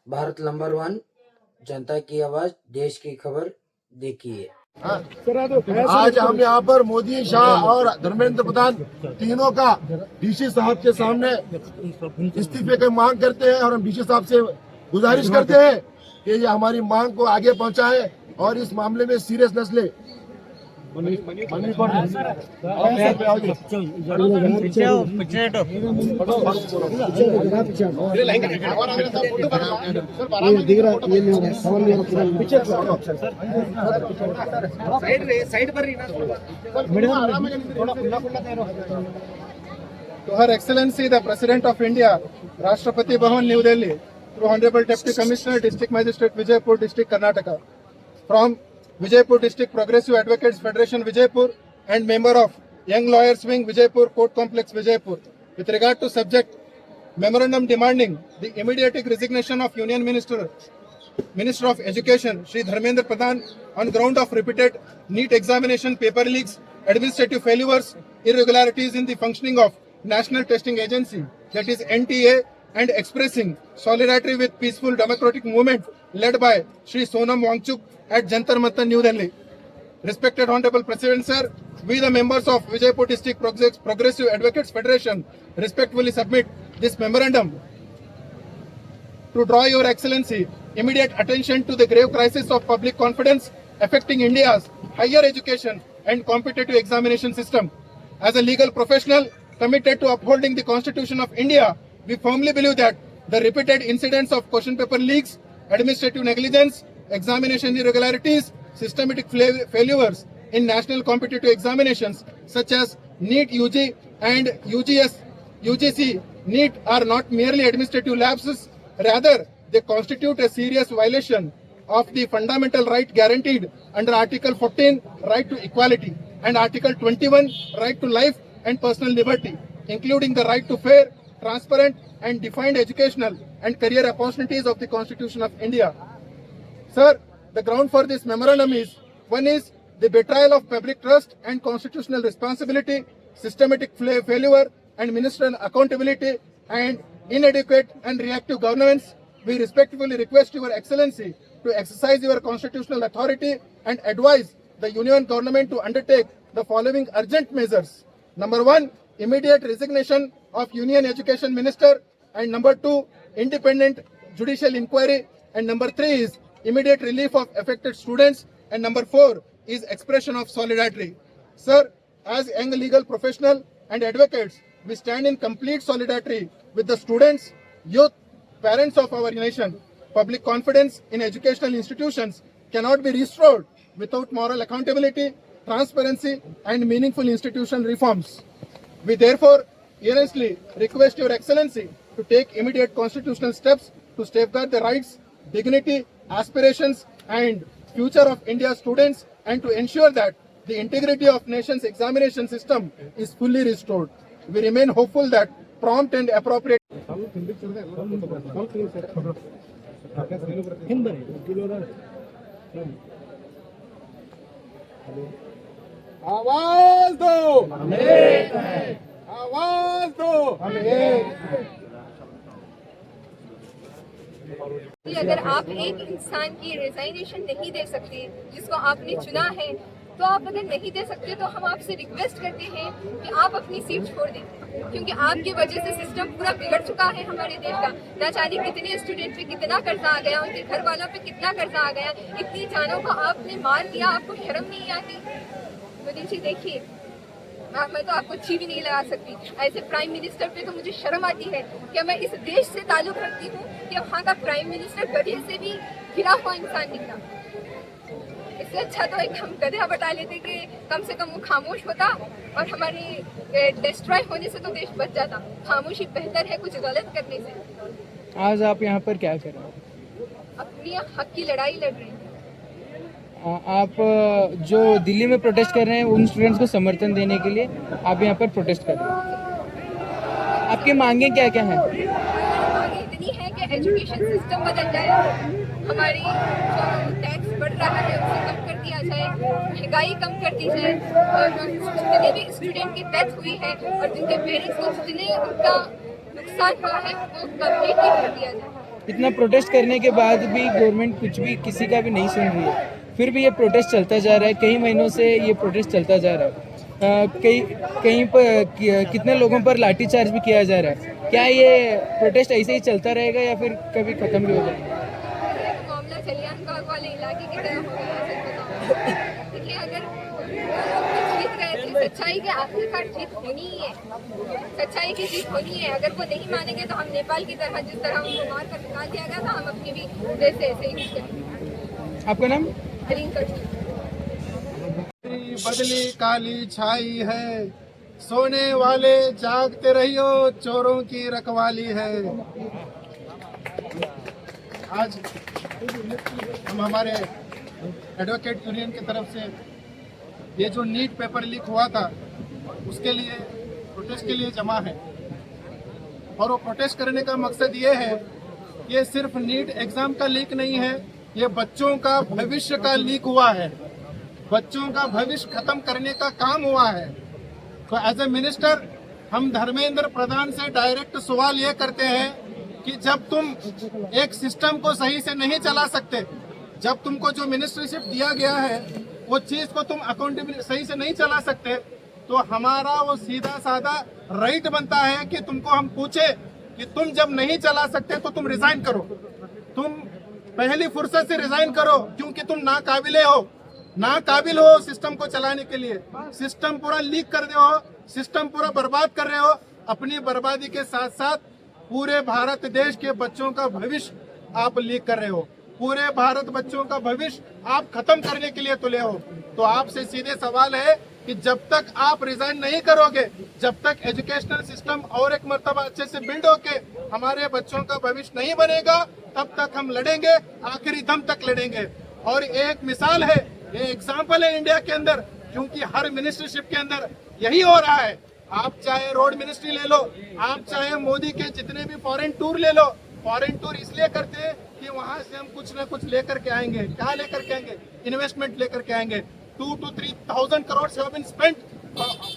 Bharat number 1, जनता की आवाज, देश की खबर देखिए। आज हम यहाँ पर मोदी, शाह और धर्मेंद्र प्रधान तीनों का डीसी साहब के सामने इस्तीफे की मांग करते हैं और हम डीसी साहब से गुजारिश करते हैं कि ये हमारी मांग को आगे पहुंचाए और इस मामले में सीरियसनेस ले। To Her Excellency the President of India, Rashtrapati Bhavan, New Delhi, through Honorable Deputy Commissioner, District Magistrate, Vijaypur District, Karnataka, from Vijaypur District Progressive Advocates Federation, Vijaypur, and member of Young Lawyers Wing, Vijaypur, Court Complex, Vijaypur, with regard to subject memorandum demanding the immediate resignation of Union Minister of Education, Shri Dharmendra Pradhan, on ground of repeated NEET examination paper leaks, administrative failures, irregularities in the functioning of National Testing Agency, that is NTA, and expressing solidarity with peaceful democratic movement led by Shri Sonam Wangchuk at Jantar Mantar, New Delhi. Respected Honorable President Sir, we the members of Vijaypur District Progressive Advocates Federation respectfully submit this memorandum to draw Your Excellency immediate attention to the grave crisis of public confidence affecting India's higher education and competitive examination system. As a legal professional committed to upholding the Constitution of India, we firmly believe that the repeated incidents of question paper leaks, administrative negligence, examination irregularities, systematic failures in national competitive examinations such as NEET UG and UGC NEET are not merely administrative lapses, rather they constitute a serious violation of the fundamental right guaranteed under Article 14, right to equality, and Article 21, right to life and personal liberty, including the right to fair, transparent and defined educational and career opportunities of the Constitution of India. Sir, the ground for this memorandum is: one is the betrayal of public trust and constitutional responsibility, systematic failure and ministerial accountability, and inadequate and reactive governance. We respectfully request Your Excellency to exercise your constitutional authority and advise the Union Government to undertake the following urgent measures. Number 1, immediate resignation of Union Education Minister, and number 2, independent judicial inquiry, and number 3 is immediate relief of affected students, and number 4 is expression of solidarity. Sir, as young legal professional and advocates, we stand in complete solidarity with the students, youth, parents of our nation. Public confidence in educational institutions cannot be restored without moral accountability, transparency, and meaningful institutional reforms. We therefore earnestly request Your Excellency to take immediate constitutional steps to safeguard the rights, dignity, aspirations, and future of India's students, and to ensure that the integrity of nation's examination system is fully restored. We remain hopeful that prompt and appropriate आवाज दो, आवाज दो। अगर आप एक इंसान की resignation नहीं दे सकते जिसको आपने चुना है, तो आप अगर नहीं दे सकते तो हम आपसे रिक्वेस्ट करते हैं कि आप अपनी सीट छोड़ दें, क्योंकि आपकी वजह से सिस्टम पूरा बिगड़ चुका है हमारे देश का। ना जाने कितने स्टूडेंट पे कितना कर्जा आ गया, उनके घर वालों पे कितना कर्जा आ गया, इतनी जानों को आपने मार दिया, आपको शर्म नहीं आती? मोदी जी देखिए, मैं तो आपको अच्छी भी नहीं लगा सकती। ऐसे प्राइम मिनिस्टर पे तो मुझे शर्म आती है कि मैं इस देश से ताल्लुक़ रखती हूँ कि वहाँ का प्राइम मिनिस्टर गधे से भी गिरा हुआ इंसान निकला। इससे अच्छा तो एक हम गधा बता लेते कि कम से कम वो खामोश होता और हमारे डिस्ट्रॉय होने से तो देश बच जाता। खामोशी बेहतर है कुछ गलत करने से। आज आप यहाँ पर क्या कर रहे हैं? अपनी हक की लड़ाई लड़ रहे हैं। आप जो दिल्ली में प्रोटेस्ट कर रहे हैं उन स्टूडेंट्स को समर्थन देने के लिए आप यहाँ पर प्रोटेस्ट कर रहे हैं। आपकी मांगे क्या क्या हैं? मांगे इतनी है कि एजुकेशन सिस्टम बदल जाए, हमारी जो टैक्स बढ़ रहा है उसे कम कर दिया जाए, महंगाई कम कर दी जाए, और जितने भी स्टूडेंट की डेथ हुई है और जिनके पेरेंट्स को जितने उनका नुकसान हुआ है वो कम्प्लीटली कर दिया जाए। इतना प्रोटेस्ट करने के बाद भी गवर्नमेंट कुछ भी किसी का भी नहीं सुन रही है, फिर भी ये प्रोटेस्ट चलता जा रहा है। कई महीनों से ये प्रोटेस्ट चलता जा रहा है। कहीं पर कितने लोगों पर लाठीचार्ज भी किया जा रहा है। क्या ये प्रोटेस्ट ऐसे ही चलता रहेगा या फिर कभी खत्म भी हो जाएगा? मामला चलियानबाग वाले इलाके की तरह हो गया है। देखिए, अगर जीत गए थे, सच्चाई के आखिरकार जीत होनी ही है, सच्चाई की जीत होनी है। अगर वो नहीं मानेंगे तो हम नेपाल की तरह, जिस तरह उनको मार कर निकाल दिया गया था, हम अपनी भी देश से ऐसे ही कुछ करेंगे। आपका नाम? हरीन कर बदली काली छाई है, सोने वाले जागते रहियो, चोरों की रखवाली है। आज हम हमारे एडवोकेट यूनियन की तरफ से ये जो नीट पेपर लीक हुआ था उसके लिए प्रोटेस्ट के लिए जमा है, और वो प्रोटेस्ट करने का मकसद ये है, ये सिर्फ नीट एग्जाम का लीक नहीं है, ये बच्चों का भविष्य का लीक हुआ है, बच्चों का भविष्य खत्म करने का काम हुआ है। तो एज ए मिनिस्टर हम धर्मेंद्र प्रधान से डायरेक्ट सवाल ये करते हैं कि जब तुम एक सिस्टम को सही से नहीं चला सकते, जब तुमको जो मिनिस्ट्रीशिप दिया गया है वो चीज को तुम अकाउंटेबिलिटी सही से नहीं चला सकते, तो हमारा वो सीधा साधा राइट बनता है कि तुमको हम पूछे कि तुम जब नहीं चला सकते तो तुम रिजाइन करो, तुम पहली फुर्सत से रिजाइन करो, क्योंकि तुम नाकाबिल हो सिस्टम को चलाने के लिए। सिस्टम पूरा लीक कर रहे हो, सिस्टम पूरा बर्बाद कर रहे हो, अपनी बर्बादी के साथ साथ पूरे भारत देश के बच्चों का भविष्य आप लीक कर रहे हो, पूरे भारत बच्चों का भविष्य आप खत्म करने के लिए तुले हो। तो आपसे सीधे सवाल है कि जब तक आप रिजाइन नहीं करोगे, जब तक एजुकेशनल सिस्टम और एक मर्तबा अच्छे से बिल्ड होके हमारे बच्चों का भविष्य नहीं बनेगा, तब तक हम लड़ेंगे, आखिरी दम तक लड़ेंगे। और एक मिसाल है, ये एग्जाम्पल है इंडिया के अंदर, क्योंकि हर मिनिस्ट्रीशिप के अंदर यही हो रहा है। आप चाहे रोड मिनिस्ट्री ले लो, आप चाहे मोदी के जितने भी फॉरेन टूर ले लो, फॉरेन टूर इसलिए करते हैं कि वहां से हम कुछ न कुछ लेकर के आएंगे। क्या लेकर के आएंगे? इन्वेस्टमेंट लेकर के आएंगे। 2,000 to 3,000 crores have been spent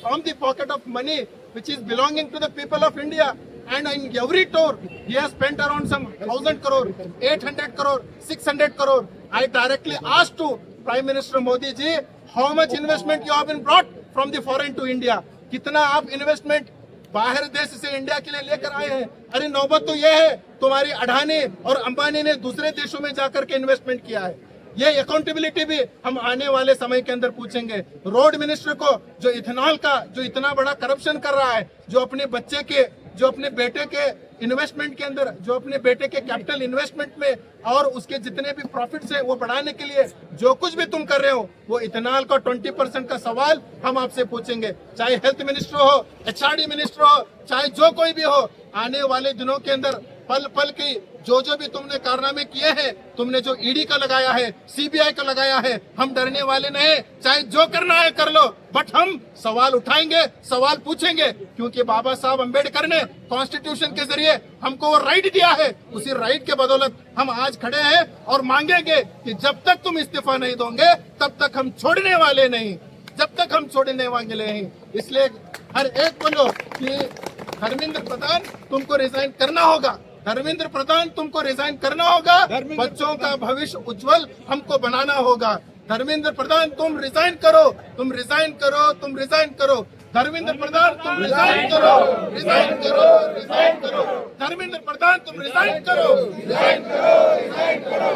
from the pocket of money which is belonging to the people of India, and in every tour he has spent around some 1,000 crore, 800 crore, 600 crore. I directly asked to Prime Minister Modi ji, how much investment you have been brought from the foreign to India? कितना आप investment बाहर देश से India के लिए लेकर आए हैं? अरे नौबत तो यह है, तुम्हारी अडानी और अंबानी ने दूसरे देशों में जाकर के इन्वेस्टमेंट किया है। ये अकाउंटेबिलिटी भी हम आने वाले समय के अंदर पूछेंगे। रोड मिनिस्टर को जो इथेनॉल का जो इतना बड़ा करप्शन कर रहा है, जो अपने बच्चे के, जो अपने बेटे के इन्वेस्टमेंट के अंदर, जो अपने बेटे के कैपिटल इन्वेस्टमेंट में और उसके जितने भी प्रॉफिट्स है वो बढ़ाने के लिए जो कुछ भी तुम कर रहे हो, वो इथेनॉल का 20% का सवाल हम आपसे पूछेंगे। चाहे हेल्थ मिनिस्टर हो, HRD मिनिस्टर हो, चाहे जो कोई भी हो, आने वाले दिनों के अंदर पल पल की जो भी तुमने कारनामे किए हैं, तुमने जो ED का लगाया है, CBI का लगाया है, हम डरने वाले नहीं। चाहे जो करना है कर लो, बट हम सवाल उठाएंगे, सवाल पूछेंगे, क्योंकि बाबा साहब अम्बेडकर ने कॉन्स्टिट्यूशन के जरिए हमको वो राइट दिया है। उसी राइट के बदौलत हम आज खड़े हैं और मांगेंगे कि जब तक तुम इस्तीफा नहीं दोगे तब तक हम छोड़ने वाले नहीं, जब तक हम छोड़ने वाले नहीं। इसलिए हर एक बोलो कि धर्मेंद्र प्रधान तुमको रिजाइन करना होगा, धर्मेंद्र प्रधान तुमको रिजाइन करना होगा, बच्चों का भविष्य उज्जवल हमको बनाना होगा। धर्मेंद्र प्रधान तुम रिजाइन करो, तुम रिजाइन करो, तुम रिजाइन करो। धर्मेंद्र प्रधान तुम रिजाइन करो, रिजाइन करो, रिजाइन करो। धर्मेंद्र प्रधान तुम रिजाइन करो, रिजाइन करो, रिजाइन करो।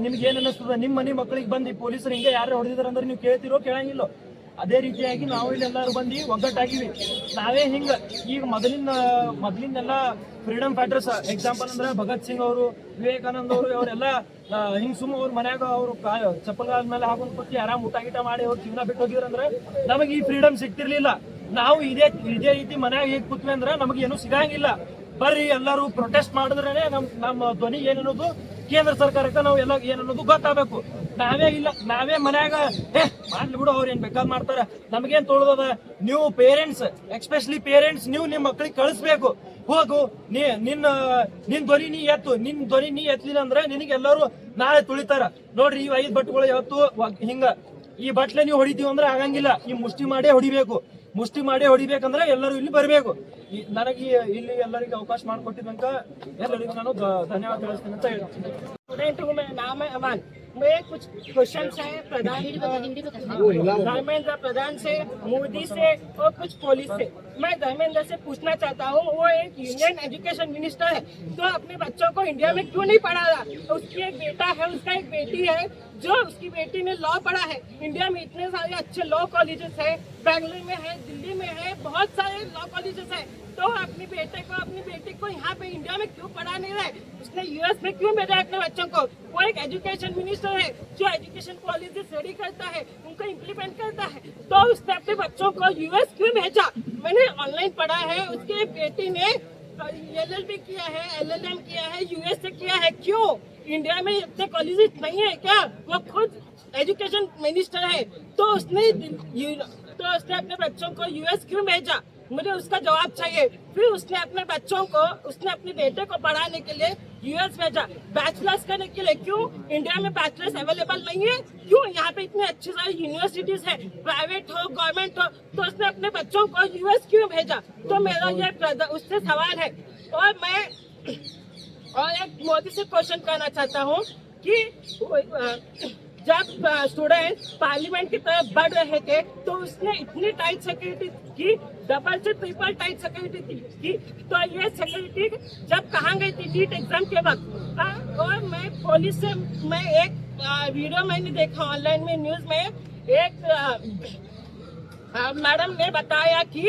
ನಿಮ್ಗೆ ಏನ್ ಅನ್ನಿಸ್ತದ? ನಿಮ್ಮ ಮನೆ ಮಕ್ಕಳಿಗೆ ಬಂದು ಪೊಲೀಸರು ಹಿಂಗೆ ಯಾರು ಹೊಡೆದಿದ್ದಾರೆ ಅಂದ್ರೆ ನೀವು ಕೇಳ್ತಿರೋ ಕೇಳಂಗಿಲ್ಲ? ಅದೇ ರೀತಿಯಾಗಿ ನಾವು ಇಲ್ಲೆಲ್ಲರೂ ಬಂದು ಒಗ್ಗಟ್ಟಾಗಿವಿ. ನಾವೇ ಹಿಂಗ ಈಗ ಮೊದಲಿನೆಲ್ಲ ಫ್ರೀಡಮ್ ಫೈಟರ್ಸ್ ಎಕ್ಸಾಂಪಲ್ ಅಂದ್ರೆ ಭಗತ್ ಸಿಂಗ್ ಅವರು, ವಿವೇಕಾನಂದ ಅವರು, ಅವರೆಲ್ಲ ಹಿಂಗ್ ಸುಮ್ಮ ಅವ್ರ ಮನ್ಯಾಗ ಅವರು ಚಪ್ಪಲ್ಗಾಲ ಮೇಲೆ ಹಾಕೊಂಡ್ ಕೂತಿ ಆರಾಮ್ ಊಟ ಗೀಟ ಮಾಡಿ ಅವ್ರ ಜೀವನ ಬಿಟ್ಟು ಹೋಗಿದ್ರಂದ್ರೆ ನಮಗೆ ಈ ಫ್ರೀಡಮ್ ಸಿಗ್ತಿರ್ಲಿಲ್ಲ. ನಾವು ಇದೇ ರೀತಿ ಮನ್ಯಾಗ ಹೇಗ್ ಕೂತ್ವಿ ಅಂದ್ರೆ ನಮಗೆ ಏನು ಸಿಗಂಗಿಲ್ಲ. ಬರ್ರಿ ಎಲ್ಲರೂ ಪ್ರೊಟೆಸ್ಟ್ ಮಾಡಿದ್ರೇನೆ ನಮ್ಮ ಧ್ವನಿ ಏನನ್ನೋದು ಕೇಂದ್ರ ಸರ್ಕಾರಕ್ಕೆ ನಾವು ಎಲ್ಲ ಏನನ್ನೋದು ಗೊತ್ತಾಗಬೇಕು. ನಾವೇ ಮನ್ಯಾಗ ಮಾಡ್ಲಿ ಬಿಡು, ಅವ್ರು ಏನ್ ಬೇಕಾದ್ ಮಾಡ್ತಾರ, ನಮಗೇನ್ ತೊಳದ. ನೀವು ಪೇರೆಂಟ್ಸ್, ಎಸ್ಪೆಷಲಿ ಪೇರೆಂಟ್ಸ್, ನೀವು ನಿಮ್ ಮಕ್ಳಿಗೆ ಕಳಿಸ್ಬೇಕು. ಹೋಗು, ನಿನ್ ಧ್ವನಿ ನೀ ಎತ್ತಲಿಲ್ಲ ಅಂದ್ರೆ ನಿನಗೆ ಎಲ್ಲರೂ ನಾಳೆ ತುಳಿತಾರ. ನೋಡ್ರಿ, ಈ 5 ಬಟ್ಟೆಗಳು ಯಾವತ್ತು ಹಿಂಗ ಈ ಬಟ್ಲೆ ನೀವು ಹೊಡಿತೀವಿ ಅಂದ್ರೆ ಆಗಂಗಿಲ್ಲ, ಈ ಮುಷ್ಟಿ ಮಾಡೇ ಹೊಡಿಬೇಕು. ಮುಷ್ಟಿ ಮಾಡಿ ಹೊಡಿಬೇಕಂದ್ರೆ ಎಲ್ಲರೂ ಇಲ್ಲಿ ಬರಬೇಕು. ನನಗೆ ಇಲ್ಲಿ ಎಲ್ಲರಿಗೆ ಅವಕಾಶ ಮಾಡಿಕೊಟ್ಟಿದ್ದಂತ ಎಲ್ಲರಿಗೂ ನಾನು ಧನ್ಯವಾದ ತಿಳಿಸ್ತೀನಿ ಅಂತ ಹೇಳ್ತೀನಿ. स्टूडेंट हूँ, मेरा नाम है अमन। मेरे कुछ क्वेश्चन है धर्मेंद्र प्रधान से, मोदी से और कुछ पुलिस से। मैं धर्मेंद्र से पूछना चाहता हूँ, वो एक यूनियन एजुकेशन मिनिस्टर है, तो अपने बच्चों को इंडिया में क्यों नहीं पढ़ा रहा? उसकी एक बेटा है, उसका एक बेटी है, जो उसकी बेटी ने लॉ पढ़ा है। इंडिया में इतने सारे अच्छे लॉ कॉलेजेस है, बेंगलुरु में है, दिल्ली में है, बहुत सारे लॉ कॉलेजेस है, तो अपनी बेटी को यहाँ पे इंडिया में क्यों पढ़ा नहीं रहा है? उसने यूएस में क्यों भेजा अपने बच्चों को? वो एक एजुकेशन मिनिस्टर है जो एजुकेशन पॉलिसी रेडी करता है, उनको इम्प्लीमेंट करता है, तो उसने अपने बच्चों को यूएस क्यों भेजा? मैंने ऑनलाइन पढ़ा है, उसके बेटी ने LLB किया है, LLM किया है, यूएस से किया है। क्यों इंडिया में इतने कॉलेजेस नहीं है क्या? वो खुद एजुकेशन मिनिस्टर है, तो उसने अपने बच्चों को यूएस क्यों भेजा? मुझे उसका जवाब चाहिए। फिर उसने अपने बच्चों को, उसने अपने बेटे को पढ़ाने के लिए यूएस भेजा, बैचलर्स करने के लिए। क्यों इंडिया में बैचलर्स अवेलेबल नहीं है? क्यों यहाँ पे इतने अच्छी सारी यूनिवर्सिटीज है, प्राइवेट हो गवर्नमेंट हो, तो उसने अपने बच्चों को यूएस क्यों भेजा? तो मेरा ये उससे सवाल है। और एक मोदी से क्वेश्चन करना चाहता हूँ कि जब स्टूडेंट पार्लियामेंट की तरफ बढ़ रहे थे, तो उसने इतनी टाइट सिक्योरिटी की, डबल से ट्रिपल टाइट सिक्योरिटी की। तो ये सिक्योरिटी जब कहाँ गई थी नीट एग्जाम के वक्त? और मैं पुलिस से एक वीडियो मैंने देखा ऑनलाइन में, न्यूज में एक मैडम ने बताया कि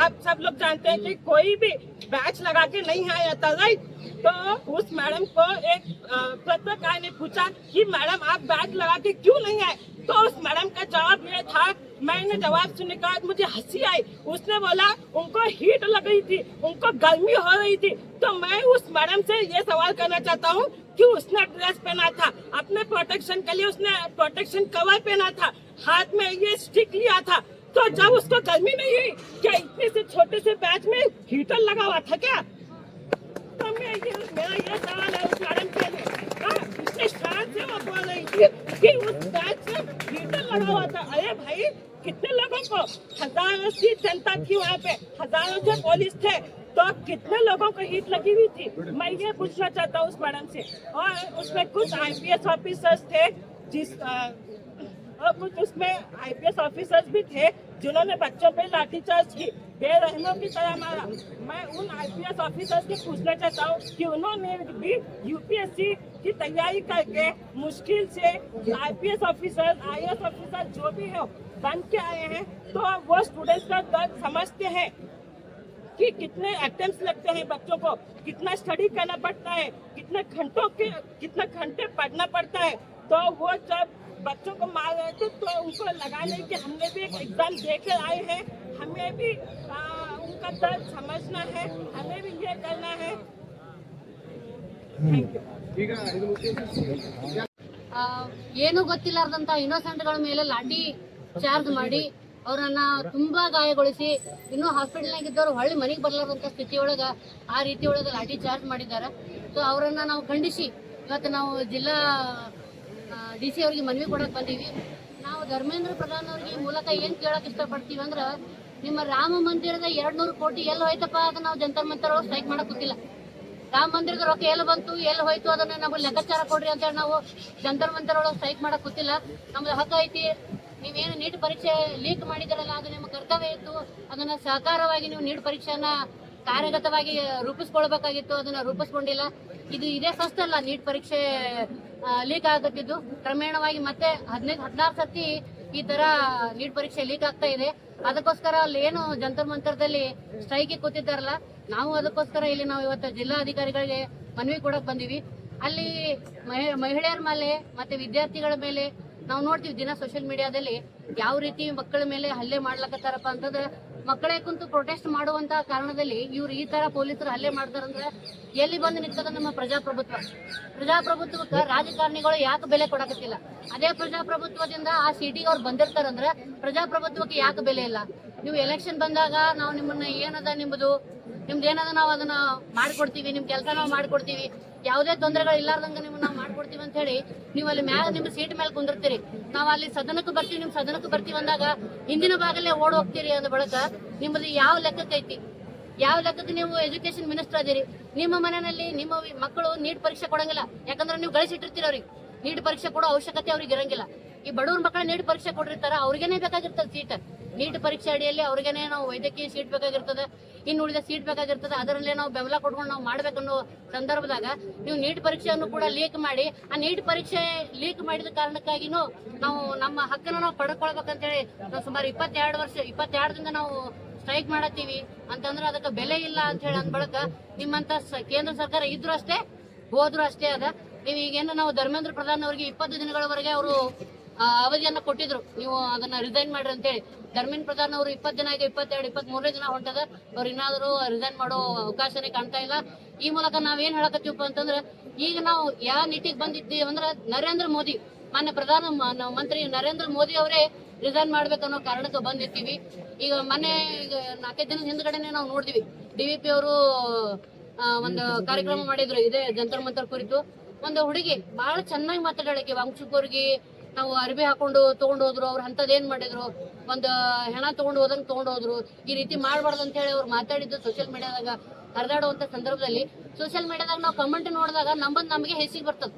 आप सब लोग जानते हैं कि कोई भी बैच लगा के नहीं आया था, राइट? तो उस मैडम को एक पत्रकार ने पूछा कि मैडम आप बैच लगा के क्यों नहीं आए? तो उस मैडम का जवाब ये था, मैंने जवाब सुनने के बाद मुझे हंसी आई। उसने बोला उनको हीट लग रही थी, उनको गर्मी हो रही थी। तो मैं उस मैडम से ये सवाल करना चाहता हूँ कि उसने ड्रेस पहना था, अपने प्रोटेक्शन के लिए उसने प्रोटेक्शन कवर पहना था, हाथ में ये स्टिक लिया था, तो जब उसको गर्मी नहीं हुई, क्या इतने से छोटे से बैच में हीटर लगा हुआ था क्या? तो मेरा ये सवाल है उस मैडम के लिए। इतने शान से वो बोल रही थी कि उस बैच में हीटर लगा हुआ था। अरे भाई, कितने लोगों को, हजारों की जनता थी वहाँ पे, हजारों से पुलिस थे, तो कितने लोगों को हीट लगी हुई थी? मैं ये पूछना चाहता हूँ उस मैडम से। और उसमें कुछ IPS ऑफिसर्स थे और कुछ उसमें IPS ऑफिसर्स भी थे जिन्होंने बच्चों पे लाठीचार्ज की, बेरहमों की तरह मारा। मैं उन IPS ऑफिसर्स से पूछना चाहता हूँ कि उन्होंने भी UPSC की तैयारी करके मुश्किल से IPS ऑफिसर, IAS ऑफिसर जो भी है बन के आए हैं, तो वो स्टूडेंट्स का दर्द समझते हैं कि कितने अटेम्प्ट्स लगते हैं बच्चों को, कितना स्टडी करना पड़ता है, कितने घंटे पढ़ना पड़ता है। तो वो जब बच्चों को मार रहे थे तो उनको लगाने कि हमने भी एक एग्जाम देकर आए हैं, हमें भी उनका दर्द समझना है, हमें भी ये करना है। ಏನು ಗೊತ್ತಿಲ್ಲಾರ್ದಂತ ಇನ್ನೋಸೆಂಟ್ಗಳ ಮೇಲೆ ಲಾಠಿ ಚಾರ್ಜ್ ಮಾಡಿ ಅವರನ್ನ ತುಂಬಾ ಗಾಯಗೊಳಿಸಿ ಇನ್ನೂ ಹಾಸ್ಪಿಟಲ್ನಾಗ ಇದ್ದವರು ಹೊಳ್ಳಿ ಮನೆಗೆ ಬರ್ಲಾರ್ದಂತ ಸ್ಥಿತಿಯೊಳಗ ಆ ರೀತಿಯೊಳಗ ಲಾಠಿ ಚಾರ್ಜ್ ಮಾಡಿದ್ದಾರೆ. ಸೊ ಅವರನ್ನ ನಾವು ಖಂಡಿಸಿ ಇವತ್ತು ನಾವು ಜಿಲ್ಲಾ DC ಅವ್ರಿಗೆ ಮನವಿ ಕೊಡಕ್ ಬಂದೀವಿ. ನಾವು ಧರ್ಮೇಂದ್ರ ಪ್ರಧಾನ್ ಅವ್ರಿಗೆ ಮೂಲಕ ಏನ್ ಕೇಳಕ್ ಇಷ್ಟಪಡ್ತೀವಿ ಅಂದ್ರ, ನಿಮ್ಮ ರಾಮ ಮಂದಿರದ 200 ಕೋಟಿ ಎಲ್ಲಿ ಹೋಯ್ತಪ್ಪ ಅದನ್ನ ನಾವು ಜಂತರ್ ಮಂತರ್ ಒಳಗೆ ಸ್ಟ್ರೈಕ್ ಮಾಡಕ್ ಗೊತ್ತಿಲ್ಲ. ರಾಮ ಮಂದಿರದ ರೊಕ್ಕ ಎಲ್ಲಿ ಬಂತು, ಎಲ್ಲಿ ಹೋಯ್ತು ಅದನ್ನ ನಮಗೆ ಲೆಕ್ಕಾಚಾರ ಕೊಡ್ರಿ ಅಂತ ಹೇಳಿ ನಾವು ಜಂತರ್ ಮಂತರ್ ಒಳಗೆ ಸ್ಟ್ರೈಕ್ ಮಾಡಕ್ ಗೊತ್ತಿಲ್ಲ. ನಮ್ದು ಹಕ್ಕು ಐತಿ. ನೀವೇನು ನೀಟ್ ಪರೀಕ್ಷೆ ಲೀಕ್ ಮಾಡಿದಿರಲ್ಲ, ಅದು ನಿಮ್ಮ ಕರ್ತವ್ಯ ಇತ್ತು. ಅದನ್ನ ಸಹಕಾರವಾಗಿ ನೀವು ನೀಟ್ ಪರೀಕ್ಷೆನ ಕಾರ್ಯಗತವಾಗಿ ರೂಪಿಸ್ಕೊಳ್ಬೇಕಾಗಿತ್ತು, ಅದನ್ನ ರೂಪಿಸ್ಕೊಂಡಿಲ್ಲ. ಇದೇ ಫಸ್ಟ್ ಅಲ್ಲ ನೀಟ್ ಪರೀಕ್ಷೆ ಲೀಕ್ ಆಗತ್ತಿದ್ದು. ಕ್ರಮೇಣವಾಗಿ ಮತ್ತೆ 15-16 ಸತಿ ಈ ತರ ನೀಟ್ ಪರೀಕ್ಷೆ ಲೀಕ್ ಆಗ್ತಾ ಇದೆ. ಅದಕ್ಕೋಸ್ಕರ ಅಲ್ಲಿ ಏನು ಜಂತರ್ ಮಂತರದಲ್ಲಿ ಸ್ಟ್ರೈಕ್ ಕೂತಿದ್ದಾರಲ್ಲ, ನಾವು ಅದಕ್ಕೋಸ್ಕರ ಇಲ್ಲಿ ನಾವು ಇವತ್ತು ಜಿಲ್ಲಾಧಿಕಾರಿಗಳಿಗೆ ಮನವಿ ಕೊಡಕ್ ಬಂದಿವಿ. ಅಲ್ಲಿ ಮಹಿಳೆಯರ ಮೇಲೆ ಮತ್ತೆ ವಿದ್ಯಾರ್ಥಿಗಳ ಮೇಲೆ ನಾವು ನೋಡ್ತೀವಿ ದಿನ ಸೋಷಿಯಲ್ ಮೀಡಿಯಾದಲ್ಲಿ ಯಾವ ರೀತಿ ಮಕ್ಕಳ ಮೇಲೆ ಹಲ್ಲೆ ಮಾಡ್ಲಕತ್ತಾರಪ್ಪ ಅಂತಂದ್ರೆ, ಮಕ್ಕಳೇ ಕುಂತು ಪ್ರೊಟೆಸ್ಟ್ ಮಾಡುವಂತ ಕಾರಣದಲ್ಲಿ ಇವ್ರು ಈ ತರ ಪೊಲೀಸರು ಹಲ್ಲೆ ಮಾಡ್ತಾರಂದ್ರೆ ಎಲ್ಲಿ ಬಂದು ನಿಂತದ ನಮ್ಮ ಪ್ರಜಾಪ್ರಭುತ್ವಕ್ಕೆ ರಾಜಕಾರಣಿಗಳು ಯಾಕೆ ಬೆಲೆ ಕೊಡಕತ್ತಿಲ್ಲ? ಅದೇ ಪ್ರಜಾಪ್ರಭುತ್ವದಿಂದ ಆ ಸೀಟಿಗೆ ಅವ್ರು ಬಂದಿರ್ತಾರಂದ್ರೆ ಪ್ರಜಾಪ್ರಭುತ್ವಕ್ಕೆ ಯಾಕೆ ಬೆಲೆ ಇಲ್ಲ? ನೀವು ಎಲೆಕ್ಷನ್ ಬಂದಾಗ ನಾವು ನಿಮ್ಮನ್ನ ಏನದ ನಿಮ್ಮದು ನಿಮ್ದು ಏನದ ನಾವು ಅದನ್ನ ಮಾಡ್ಕೊಡ್ತೀವಿ, ನಿಮ್ ಕೆಲಸ ನಾವು ಮಾಡ್ಕೊಡ್ತೀವಿ, ಯಾವುದೇ ತೊಂದರೆಗಳು ಇಲ್ಲಾರ್ದಂಗ ನಿಮ್ಗೆ ನಾವು ಮಾಡ್ಕೊಡ್ತೀವಿ ಅಂತ ಹೇಳಿ ನೀವು ಅಲ್ಲಿ ಮ್ಯಾಗ ನಿಮ್ಮ ಸೀಟ್ ಮೇಲೆ ಕುಂದಿರ್ತೀರಿ. ನಾವು ಅಲ್ಲಿ ಸದನಕ್ಕೆ ಬರ್ತೀವಿ, ನಿಮ್ ಸದನಕ್ಕೆ ಬರ್ತೀವಿ ಅಂದಾಗ ಹಿಂದಿನ ಭಾಗಲ್ಲೇ ಓಡ್ ಹೋಗ್ತೀರಿ ಅಂದ ಬಳಕ ನಿಮ್ಮದು ಯಾವ ಲೆಕ್ಕಕ್ಕೆ ಐತಿ? ಯಾವ ಲೆಕ್ಕಕ್ಕೆ ನೀವು ಎಜುಕೇಶನ್ ಮಿನಿಸ್ಟರ್ ಅದೀರಿ? ನಿಮ್ಮ ಮನೆಯಲ್ಲಿ ನಿಮ್ಮ ಮಕ್ಕಳು ನೀಟ್ ಪರೀಕ್ಷೆ ಕೊಡಂಗಿಲ್ಲ, ಯಾಕಂದ್ರೆ ನೀವು ಗಳಿಸಿಟ್ಟಿರ್ತೀರಿ. ಅವ್ರಿಗೆ ನೀಟ್ ಪರೀಕ್ಷೆ ಕೊಡೋ ಅವಶ್ಯಕತೆ ಅವ್ರಿಗೆ ಇರಂಗಿಲ್ಲ. ಈ ಬಡವ್ರ ಮಕ್ಕಳು ನೀಟ್ ಪರೀಕ್ಷೆ ಕೊಟ್ಟಿರ್ತಾರ, ಅವ್ರಿಗೇನೆ ಬೇಕಾಗಿರ್ತದೆ ಸೀಟ್. ನೀಟ್ ಪರೀಕ್ಷೆ ಅಡಿಯಲ್ಲಿ ಅವ್ರಿಗೇನೆ ನಾವು ವೈದ್ಯಕೀಯ ಸೀಟ್ ಬೇಕಾಗಿರ್ತದೆ, ಇನ್ನು ಉಳಿದ ಸೀಟ್ ಬೇಕಾಗಿರ್ತದೆ. ಅದರಲ್ಲೇ ನಾವು ಬೆಂಬಲ ಕೊಡ್ಕೊಂಡು ನಾವು ಮಾಡ್ಬೇಕನ್ನೋ ಸಂದರ್ಭದಾಗ ನೀವು ನೀಟ್ ಪರೀಕ್ಷೆಯನ್ನು ಕೂಡ ಲೀಕ್ ಮಾಡಿ, ಆ ನೀಟ್ ಪರೀಕ್ಷೆ ಲೀಕ್ ಮಾಡಿದ ಕಾರಣಕ್ಕಾಗಿನೂ ನಾವು ನಮ್ಮ ಹಕ್ಕನ್ನು ನಾವು ಪಡ್ಕೊಳ್ಬೇಕಂತೇಳಿ ನಾವು ಸುಮಾರು 22 ನಾವು ಸ್ಟ್ರೈಕ್ ಮಾಡತ್ತೀವಿ ಅಂತಂದ್ರೆ ಅದಕ್ಕೆ ಬೆಲೆ ಇಲ್ಲ ಅಂತ ಹೇಳಿ ಅಂದ ಬಳಕ ನಿಮ್ಮಂತ ಕೇಂದ್ರ ಸರ್ಕಾರ ಇದ್ರು ಅಷ್ಟೇ, ಹೋದ್ರು ಅಷ್ಟೇ ಅದ. ನೀವು ಈಗೇನು ನಾವು ಧರ್ಮೇಂದ್ರ ಪ್ರಧಾನ್ ಅವರಿಗೆ 20 ದಿನಗಳವರೆಗೆ ಅವರು ಅವಧಿಯನ್ನ ಕೊಟ್ಟಿದ್ರು, ನೀವು ಅದನ್ನ ರಿಸೈನ್ ಮಾಡ್ರಿ ಅಂತೇಳಿ. ಧರ್ಮೇಂದ್ರ ಪ್ರಧಾನ್ ಅವರು 20 ದಿನ ಆಗಿ 22, 23 ದಿನ ಹೊಂಟದ, ಅವ್ರು ಇನ್ನಾದರೂ ರಿಸೈನ್ ಮಾಡೋ ಅವಕಾಶನೇ ಕಾಣ್ತಾ ಇಲ್ಲ. ಈ ಮೂಲಕ ನಾವೇನ್ ಹೇಳಕತ್ತೀವಪ್ಪ ಅಂತಂದ್ರೆ, ಈಗ ನಾವು ಯಾವ ನಿಟ್ಟಿಗೆ ಬಂದಿದ್ದೀವಿ ಅಂದ್ರೆ ನರೇಂದ್ರ ಮೋದಿ, ಮಾನ್ಯ ಪ್ರಧಾನ ಮಂತ್ರಿ ನರೇಂದ್ರ ಮೋದಿ ಅವರೇ ರಿಸೈನ್ ಮಾಡ್ಬೇಕನ್ನೋ ಕಾರಣಕ್ಕೆ ಬಂದಿರ್ತೀವಿ. ಈಗ ಮೊನ್ನೆ 4 ದಿನದ ಹಿಂದ್ಗಡೆನೆ ನಾವು ನೋಡಿದ್ವಿ, DVP ಅವರು ಒಂದು ಕಾರ್ಯಕ್ರಮ ಮಾಡಿದ್ರು ಇದೇ ಜಂತರ್ ಮಂತರ್ ಕುರಿತು. ಒಂದು ಹುಡುಗಿ ಬಹಳ ಚೆನ್ನಾಗಿ ಮಾತಾಡಲಿಕ್ಕೆ ವಂಶಕೋರ್ಗಿ ನಾವು ಅರ್ಬಿ ಹಾಕೊಂಡು ತಗೊಂಡು ಹೋದ್ರು, ಅವ್ರು ಅಂತದ್ ಏನ್ ಮಾಡಿದ್ರು, ಒಂದು ಹೆಣ ತಗೊಂಡು ಹೋದಂಗ್ ತಗೊಂಡು ಹೋದ್ರು. ಈ ರೀತಿ ಮಾಡ್ಬಾರ್ದು ಅಂತ ಹೇಳಿ ಅವ್ರು ಮಾತಾಡಿದ್ದು ಸೋಷಿಯಲ್ ಮೀಡಿಯಾದಾಗ ಹರಿದಾಡುವಂತ ಸಂದರ್ಭದಲ್ಲಿ ಸೋಷಿಯಲ್ ಮೀಡಿಯಾದಾಗ ನಾವು ಕಮೆಂಟ್ ನೋಡಿದಾಗ ನಮಗೆ ಹೆಸಿಗೆ ಬರ್ತದ,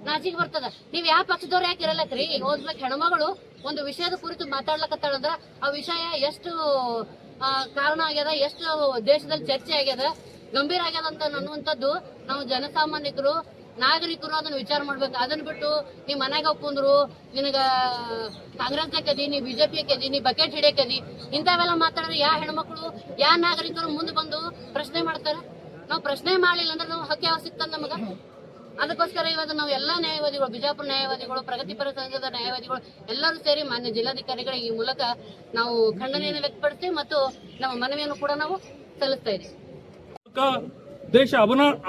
ನಾಚಿಗೆ ಬರ್ತದ. ನೀವ್ ಯಾವ ಪಕ್ಷದವ್ರು ಯಾಕೆ ಇರಲ್ಲಕ್ರಿ? ಓದ್ಬೇಕು ಹೆಣ್ಮಗಳು ಒಂದು ವಿಷಯದ ಕುರಿತು ಮಾತಾಡ್ಲಕತ್ತಾಳಂದ್ರ ಆ ವಿಷಯ ಎಷ್ಟು ಕಾರಣ ಆಗ್ಯದ, ಎಷ್ಟು ದೇಶದಲ್ಲಿ ಚರ್ಚೆ ಆಗ್ಯದ, ಗಂಭೀರ ಆಗ್ಯದ ಅಂತ ಅನ್ನುವಂಥದ್ದು ನಾವು ಜನಸಾಮಾನ್ಯರು ನಾಗರಿಕರು ಅದನ್ನ ವಿಚಾರ ಮಾಡ್ಬೇಕು. ಅದನ್ನ ಬಿಟ್ಟು ನೀ ಮನೆಗೆ ಹೋಗ್ಕೊಂಡ್ರು ನಿನಗ ಕಾಂಗ್ರೆಸ್ ಕದಿ, ನೀ ಬಿಜೆಪಿ ಕದಿ, ನೀ ಬಕೆಟ್ ಹಿಡಿಯಕದಿ, ಇಂಥವೆಲ್ಲ ಮಾತಾಡಿದ್ರೆ ಯಾ ಹೆಣ್ಮಕ್ಳು ಯಾ ನಾಗರಿಕರು ಮುಂದೆ ಬಂದು ಪ್ರಶ್ನೆ ಮಾಡ್ತಾರೆ? ನಾವು ಪ್ರಶ್ನೆ ಮಾಡ್ಲಿಲ್ಲ ಅಂದ್ರೆ ನಾವು ಹಕ್ಕಿ ಯಾವ ಸಿಗ್ತದ ನಮಗ? ಅದಕ್ಕೋಸ್ಕರ ಇವತ್ತು ನಾವು ಎಲ್ಲಾ ನ್ಯಾಯವಾದಿಗಳು, ಬಿಜಾಪುರ ನ್ಯಾಯವಾದಿಗಳು, ಪ್ರಗತಿಪರ ಸಂಘದ ನ್ಯಾಯವಾದಿಗಳು ಎಲ್ಲರೂ ಸೇರಿ ಮಾನ್ಯ ಜಿಲ್ಲಾಧಿಕಾರಿಗಳಿಗೆ ಈ ಮೂಲಕ ನಾವು ಖಂಡನೆಯನ್ನು ವ್ಯಕ್ತಪಡಿಸ್ತೀವಿ ಮತ್ತು ನಮ್ಮ ಮನವಿಯನ್ನು ಕೂಡ ನಾವು ಸಲ್ಲಿಸ್ತಾ ಇದ್ದೀವಿ. ದೇಶ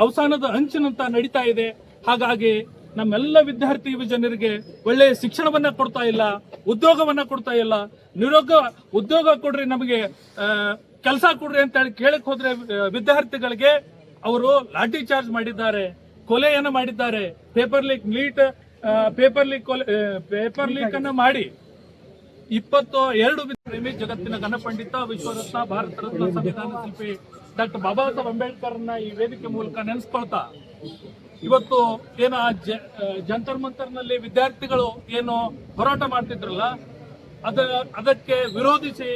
ಅವಸಾನದ ಅಂಚಿನಂತ ನಡೀತಾ ಇದೆ. ಹಾಗಾಗಿ ನಮ್ಮೆಲ್ಲ ವಿದ್ಯಾರ್ಥಿ ಯುವಜನರಿಗೆ ಒಳ್ಳೆಯ ಶಿಕ್ಷಣವನ್ನ ಕೊಡ್ತಾ ಇಲ್ಲ, ಉದ್ಯೋಗವನ್ನ ಕೊಡ್ತಾ ಇಲ್ಲ. ಉದ್ಯೋಗ ಕೊಡ್ರಿ, ನಮಗೆ ಕೆಲಸ ಕೊಡ್ರಿ ಅಂತ ಹೇಳಿ ಕೇಳಕ್ ಹೋದ್ರೆ ವಿದ್ಯಾರ್ಥಿಗಳಿಗೆ ಅವರು ಲಾಠಿ ಚಾರ್ಜ್ ಮಾಡಿದ್ದಾರೆ, ಕೊಲೆಯನ್ನು ಮಾಡಿದ್ದಾರೆ. ಪೇಪರ್ ಲೀಕ್ ಅನ್ನ ಮಾಡಿ 22 ಜಗತ್ತಿನ ಘನಪಂಡಿತ, ವಿಶ್ವರತ್ನ, ಭಾರತ ರತ್ನ, ಸಂವಿಧಾನ ಶಿಲ್ಪಿ ಡಾಕ್ಟರ್ ಬಾಬಾ ಸಾಹೇಬ್ ಅಂಬೇಡ್ಕರ್ನ ಈ ವೇದಿಕೆ ಮೂಲಕ ನೆನೆಸ್ಕೊಳ್ತಾ, ಇವತ್ತು ಏನು ಜಂತರ್ ಮಂತರ್ನಲ್ಲಿ ವಿದ್ಯಾರ್ಥಿಗಳು ಏನು ಹೋರಾಟ ಮಾಡ್ತಿದ್ರಲ್ಲ, ಅದಕ್ಕೆ ವಿರೋಧಿಸಿ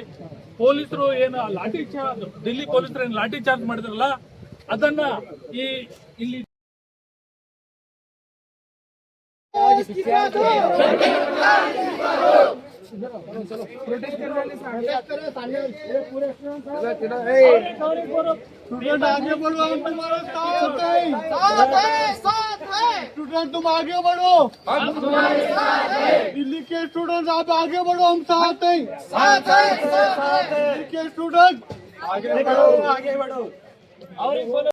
ಪೊಲೀಸರು ಏನು ಲಾಠಿ ಚಾರ್ಜ್, ದಿಲ್ಲಿ ಪೊಲೀಸರು ಏನು ಲಾಠಿ ಚಾರ್ಜ್ ಮಾಡಿದ್ರಲ್ಲ, ಅದನ್ನ ಇಲ್ಲಿ स्टूडेंट आगे बढ़ो, हम तुम्हारा साथ हैं। स्टूडेंट तुम आगे बढ़ो, हम तुम्हारे साथ हैं। दिल्ली के स्टूडेंट आप आगे बढ़ो, हम साथ हैं। दिल्ली के स्टूडेंट आगे बढ़ो, आगे बढ़ो।